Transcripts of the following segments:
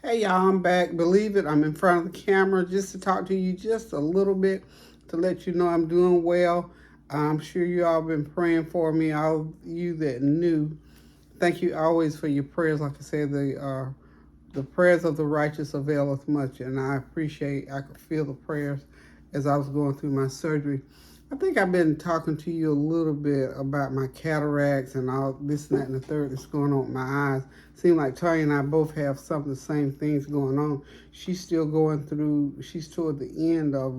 Hey y'all, I'm back. Believe it, I'm in front of the camera just to talk to you just a little bit to let you know I'm doing well. I'm sure you all been praying for me. All you that knew, thank you always for your prayers. Like I said, the prayers of the righteous availeth much, and I could feel the prayers as I was going through my surgery. I think I've been talking to you a little bit about my cataracts and all this and that and the third that's going on with my eyes. Seems like Tanya and I both have some of the same things going on. She's still going through. She's toward the end of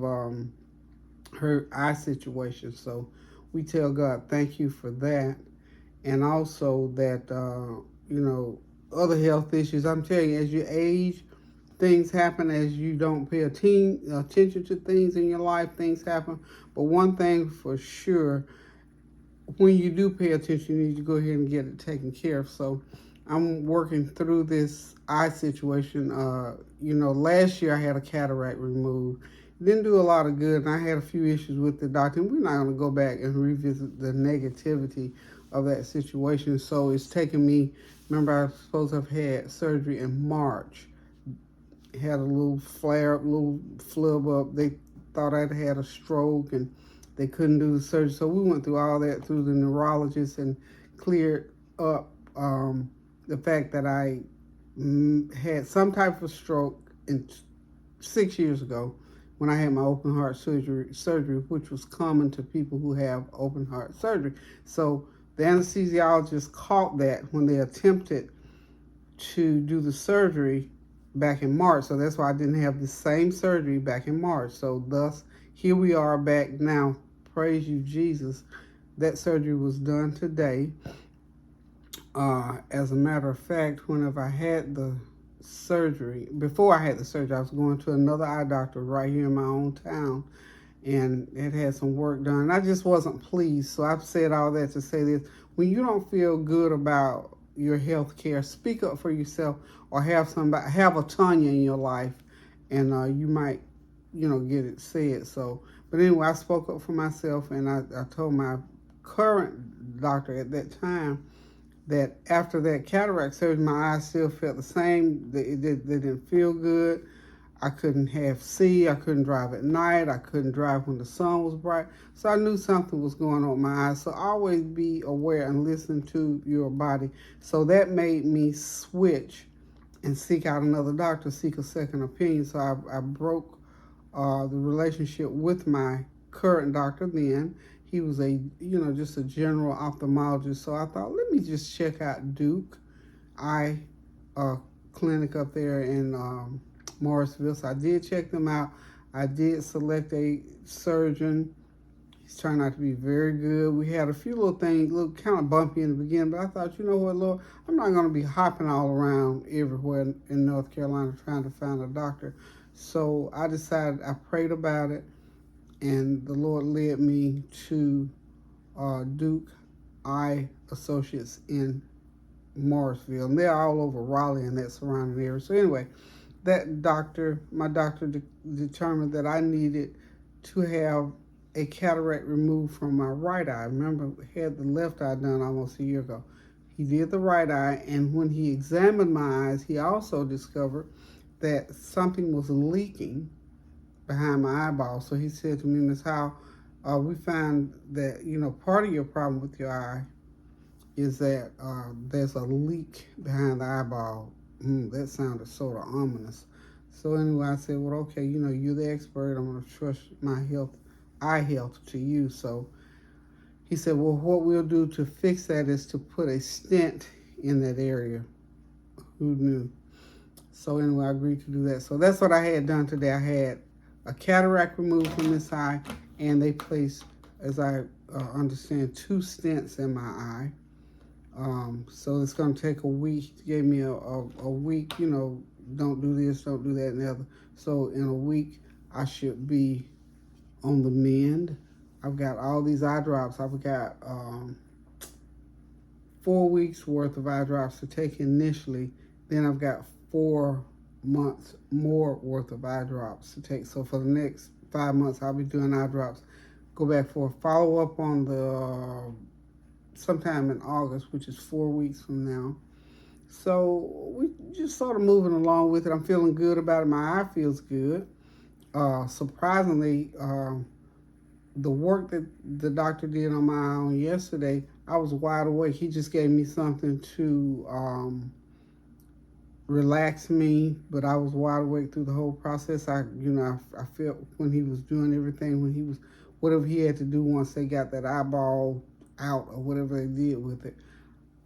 her eye situation, so we tell God thank you for that, and also that other health issues. I'm telling you, as you age, things happen as you don't pay attention to things in your life. Things happen, but one thing for sure, when you do pay attention, you need to go ahead and get it taken care of. So I'm working through this eye situation. Last year I had a cataract removed. Didn't do a lot of good, and I had a few issues with the doctor. And we're not going to go back and revisit the negativity of that situation. So it's taken me. Remember, I was supposed to have had surgery in March. Had a little flare up, little flub up. They thought I'd had a stroke, and they couldn't do the surgery. So we went through all that through the neurologist and cleared up the fact that I had some type of stroke 6 years ago when I had my open heart surgery, which was common to people who have open heart surgery. So the anesthesiologist caught that when they attempted to do the surgery back in March. So that's why I didn't have the same surgery back in March. So thus, here we are back now. Praise you, Jesus. That surgery was done today. As a matter of fact, whenever I had the surgery, before I had the surgery, I was going to another eye doctor right here in my own town, and it had some work done. I just wasn't pleased. So I've said all that to say this. When you don't feel good about your health care, speak up for yourself, or have a Tanya in your life, and you might, get it said. So, but anyway, I spoke up for myself, and I told my current doctor at that time that after that cataract surgery, my eyes still felt the same. They didn't feel good. I couldn't see. I couldn't drive at night. I couldn't drive when the sun was bright. So I knew something was going on with my eyes. So always be aware and listen to your body. So that made me switch and seek out another doctor, seek a second opinion. So I broke the relationship with my current doctor then. He was just a general ophthalmologist. So I thought, let me just check out Duke Eye Clinic up there in Morrisville. So I did check them out. I did select a surgeon. He's turned out to be very good. We had a few little things, little kind of bumpy in the beginning, but I thought, you know what, Lord, I'm not going to be hopping all around everywhere in North Carolina trying to find a doctor. So I decided, I prayed about it, and the Lord led me to Duke Eye Associates in Morrisville. And they're all over Raleigh and that surrounding area. So anyway, my doctor determined that I needed to have a cataract removed from my right eye. Remember, I had the left eye done almost a year ago. He did the right eye, and when he examined my eyes, he also discovered that something was leaking behind my eyeball. So he said to me, Miss Howe, we find that, part of your problem with your eye is that there's a leak behind the eyeball. That sounded sort of ominous. So anyway, I said, well, okay, you're the expert. I'm going to trust my eye health to you. So he said, well, what we'll do to fix that is to put a stent in that area. Who knew? So anyway, I agreed to do that. So that's what I had done today. I had a cataract removed from this eye, and they placed, as I understand, 2 stents in my eye. So it's going to take a week. He gave me a week, don't do this, don't do that, and the other. So in a week, I should be on the mend. I've got all these eye drops. I've got 4 weeks worth of eye drops to take initially. Then I've got 4 months more worth of eye drops to take. So for the next 5 months, I'll be doing eye drops. Go back for a follow-up on the sometime in August, which is 4 weeks from now. So we just sort of moving along with it. I'm feeling good about it. My eye feels good. Surprisingly, the work that the doctor did on my eye on yesterday, I was wide awake. He just gave me something to relax me, but I was wide awake through the whole process. I felt when he was doing everything, when he was whatever he had to do once they got that eyeball out or whatever they did with it.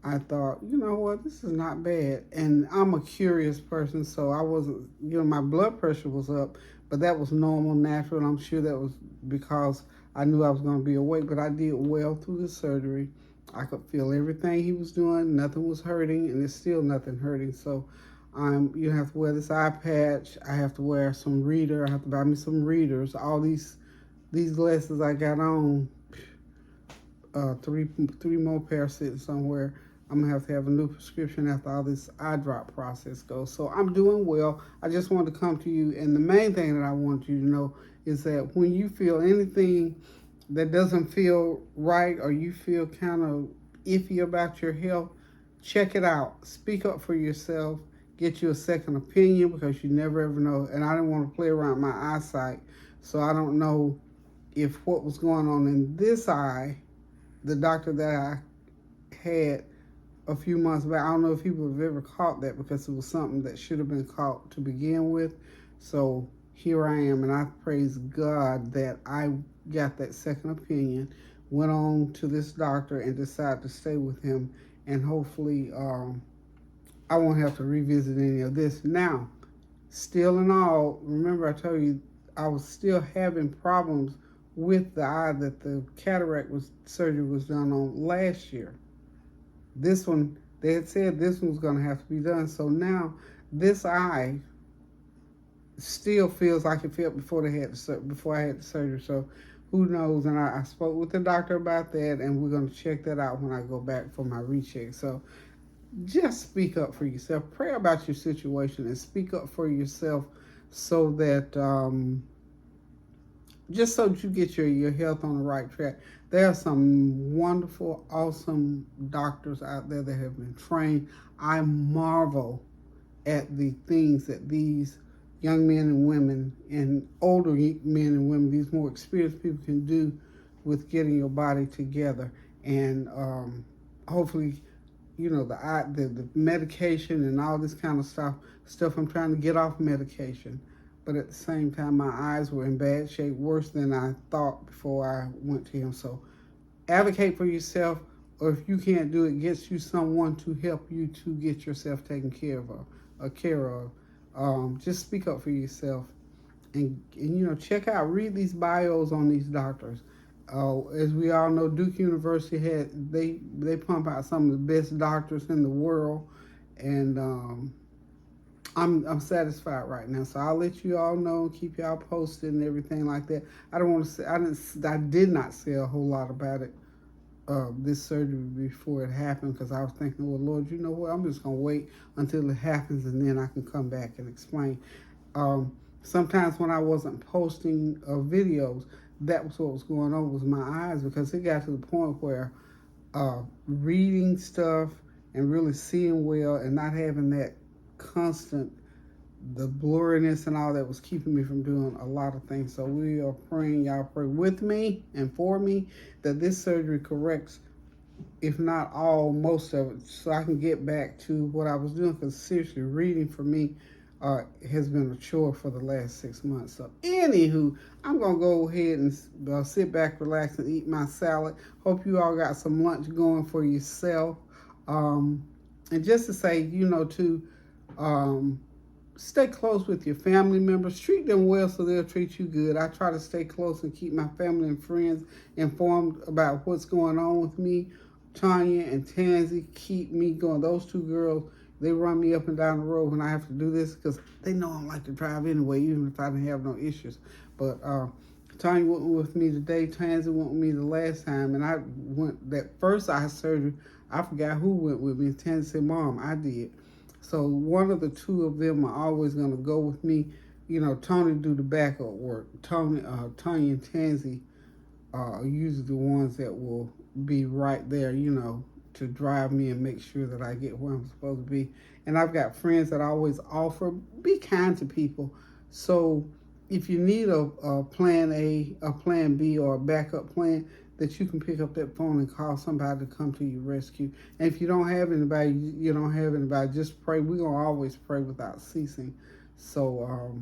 I thought, you know what, this is not bad. And I'm a curious person, so I wasn't, my blood pressure was up, but that was normal, natural. And I'm sure that was because I knew I was going to be awake, but I did well through the surgery. I could feel everything he was doing. Nothing was hurting, and there's still nothing hurting. So you have to wear this eye patch. I have to wear some reader. I have to buy me some readers. All these glasses I got on, three more pair sitting somewhere. I'm gonna have to have a new prescription after all this eye drop process goes. So I'm doing well. I just wanted to come to you, and the main thing that I want you to know is that when you feel anything that doesn't feel right or you feel kind of iffy about your health, check it out. Speak up for yourself. Get you a second opinion because you never ever know. And I didn't want to play around my eyesight, so I don't know if what was going on in this eye, the doctor that I had a few months back, I don't know if people have ever caught that because it was something that should have been caught to begin with. So here I am, and I praise God that I got that second opinion, went on to this doctor and decided to stay with him, and hopefully I won't have to revisit any of this. Now, still in all, remember I told you I was still having problems with the eye that the cataract surgery was done on last year. This one, they had said this one was going to have to be done. So now this eye still feels like it felt before I had the surgery. So who knows? And I spoke with the doctor about that, and we're going to check that out when I go back for my recheck. So just speak up for yourself. Pray about your situation and speak up for yourself so that just so that you get your health on the right track. There are some wonderful, awesome doctors out there that have been trained. I marvel at the things that these young men and women and older men and women, these more experienced people can do with getting your body together. And hopefully, the medication and all this kind of stuff I'm trying to get off medication. But at the same time, my eyes were in bad shape, worse than I thought before I went to him. So advocate for yourself, or if you can't do it, get you someone to help you to get yourself taken care of. Just speak up for yourself, and check out, read these bios on these doctors. As we all know, Duke University they pump out some of the best doctors in the world, and I'm satisfied right now. So I'll let you all know, keep y'all posted and everything like that. I don't want to say I did not say a whole lot about it, this surgery before it happened, because I was thinking, well, Lord, you know what? I'm just gonna wait until it happens and then I can come back and explain. Sometimes when I wasn't posting videos, that was what was going on with my eyes, because it got to the point where reading stuff and really seeing well and not having that constant, the blurriness and all that was keeping me from doing a lot of things. So we are praying, y'all pray with me and for me, that this surgery corrects, if not all, most of it, so I can get back to what I was doing, because seriously, reading for me has been a chore for the last 6 months. So anywho, I'm gonna go ahead and sit back, relax, and eat my salad. Hope you all got some lunch going for yourself. And just to say, stay close with your family members. Treat them well so they'll treat you good. I try to stay close and keep my family and friends informed about what's going on with me. Tanya and Tansy keep me going. Those two girls, they run me up and down the road when I have to do this, because they know I like to drive anyway, even if I didn't have no issues. But Tanya went with me today. Tansy went with me the last time, and I went that first eye surgery. I forgot who went with me. Tansy said, "Mom, I did." So one of the two of them are always going to go with me. Tony do the backup work. Tanya and Tansy are usually the ones that will be right there, to drive me and make sure that I get where I'm supposed to be. And I've got friends that always offer, be kind to people. So if you need a plan A, a plan B, or a backup plan, that you can pick up that phone and call somebody to come to your rescue. And if you don't have anybody, you don't have anybody, just pray. We're going to always pray without ceasing. So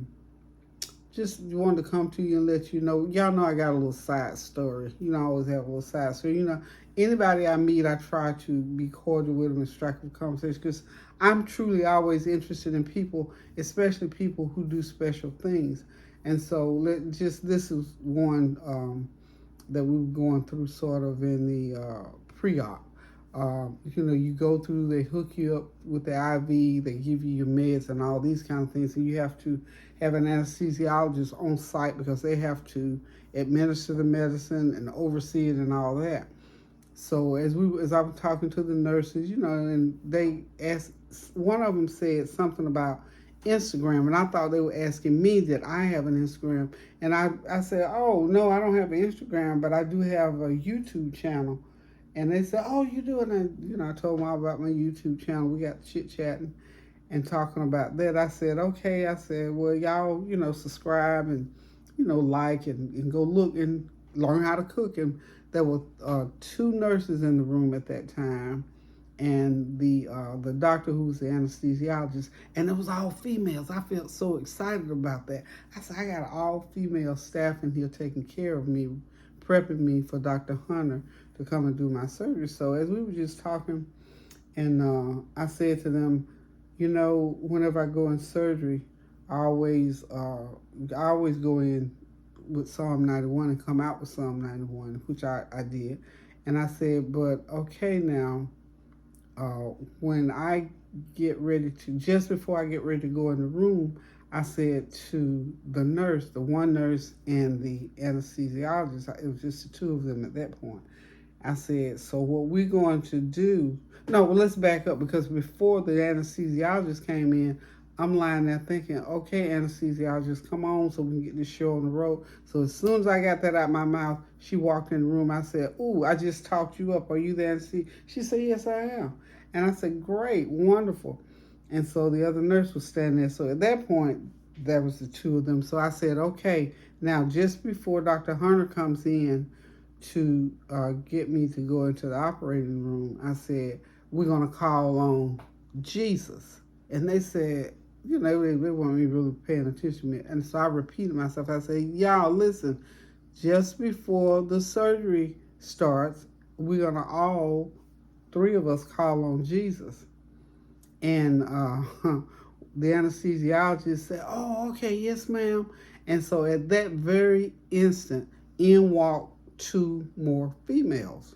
just wanted to come to you and let you know. Y'all know I got a little side story. I always have a little side story. Anybody I meet, I try to be cordial with them and strike up a conversation because I'm truly always interested in people, especially people who do special things. And so this is one that we were going through sort of in the pre-op. You go through, they hook you up with the IV, they give you your meds and all these kind of things, and you have to have an anesthesiologist on site because they have to administer the medicine and oversee it and all that. So as I was talking to the nurses, and they asked, one of them said something about Instagram, and I thought they were asking me that I have an Instagram, and I said, oh no, I don't have an Instagram, but I do have a YouTube channel. And they said, oh, you do it? And I told them all about my YouTube channel. We got chit-chatting and talking about that. I said, okay. I said, well, y'all, subscribe and, like and go look and learn how to cook. And there were 2 nurses in the room at that time, and the doctor who was the anesthesiologist, and it was all females. I felt so excited about that. I said, I got an all-female staff in here taking care of me, prepping me for Dr. Hunter to come and do my surgery. So as we were just talking, and I said to them, whenever I go in surgery, I always go in with Psalm 91 and come out with Psalm 91, which I did. And I said, but okay now, when I get ready to, just before I get ready to go in the room, I said to the nurse, the one nurse and the anesthesiologist, it was just the 2 of them at that point. I said, so what we're going to do, let's back up, because before the anesthesiologist came in, I'm lying there thinking, okay, anesthesiologist, come on so we can get this show on the road. So as soon as I got that out my mouth, she walked in the room. I said, ooh, I just talked you up. Are you the anesthesiologist? She said, yes, I am. And I said, great, wonderful. And so the other nurse was standing there. So at that point, there was the 2 of them. So I said, okay, now just before Dr. Hunter comes in to get me to go into the operating room, I said, we're going to call on Jesus. And they said, they weren't really paying attention to me. And so I repeated myself. I said, y'all, listen, just before the surgery starts, we're going to all 3 of us call on Jesus. And the anesthesiologist said, oh, okay, yes, ma'am. And so at that very instant, in walked 2 more females.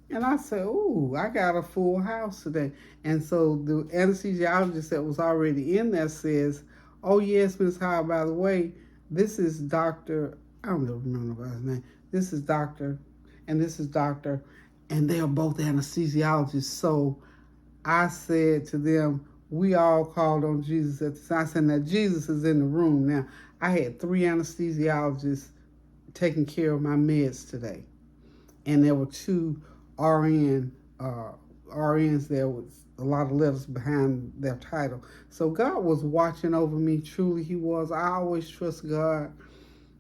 And I said, ooh, I got a full house today. And so the anesthesiologist that was already in there says, oh, yes, Ms. Howard, by the way, this is Dr. I don't even remember his name. This is Dr. and this is Dr. And they are both anesthesiologists. So I said to them, we all called on Jesus at the time. I said, now Jesus is in the room. Now, I had 3 anesthesiologists taking care of my meds today. And there were 2 RNs there with a lot of letters behind their title. So God was watching over me. Truly, He was. I always trust God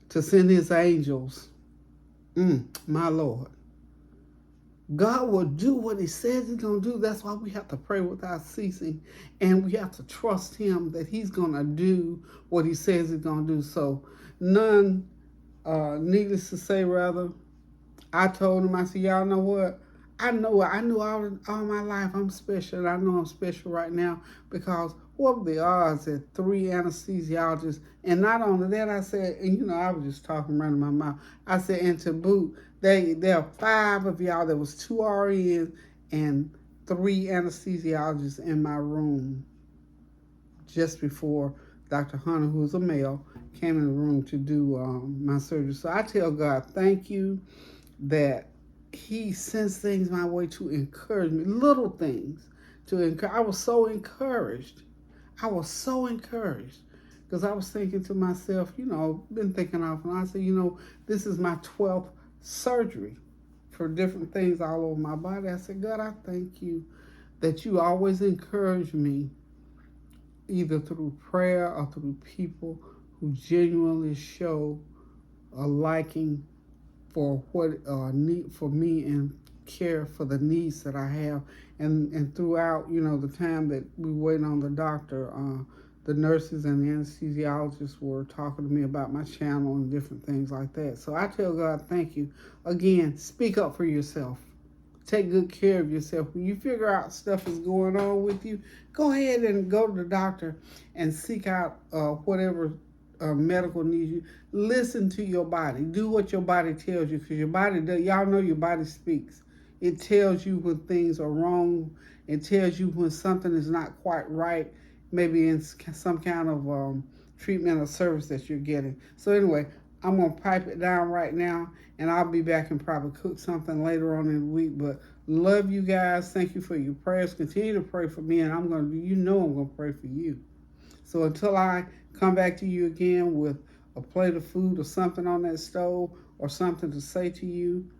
to send His angels. My Lord. God will do what He says He's going to do. That's why we have to pray without ceasing. And we have to trust Him that He's going to do what He says He's going to do. So needless to say, rather, I told him, I said, y'all know what? I knew all my life I'm special, and I know I'm special right now because what were the odds that 3 anesthesiologists, and not only that, I said, and I was just talking right in my mouth, I said, and to boot, there are 5 of y'all, there was 2 RNs and 3 anesthesiologists in my room just before Dr. Hunter, who was a male, came in the room to do my surgery. So I tell God, thank you that He sends things my way to encourage me, little things to encourage. I was so encouraged because I was thinking to myself, been thinking off and on. I said, this is my 12th surgery for different things all over my body. I said, God, I thank you that you always encourage me, either through prayer or through people who genuinely show a liking for what need for me and care for the needs that I have. And throughout, the time that we waited on the doctor, the nurses and the anesthesiologists were talking to me about my channel and different things like that. So I tell God, thank you. Again, speak up for yourself. Take good care of yourself. When you figure out stuff is going on with you, go ahead and go to the doctor and seek out whatever medical needs you. Listen to your body. Do what your body tells you, because your body does. Y'all know your body speaks. It tells you when things are wrong. It tells you when something is not quite right, maybe in some kind of treatment or service that you're getting. So anyway, I'm going to pipe it down right now, and I'll be back and probably cook something later on in the week. But love you guys. Thank you for your prayers. Continue to pray for me, and I'm going to pray for you. So until I come back to you again with a plate of food or something on that stove or something to say to you,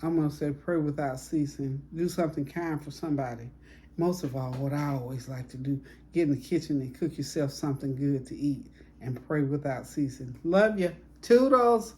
I'm going to say pray without ceasing. Do something kind for somebody. Most of all, what I always like to do, get in the kitchen and cook yourself something good to eat and pray without ceasing. Love you. Toodles.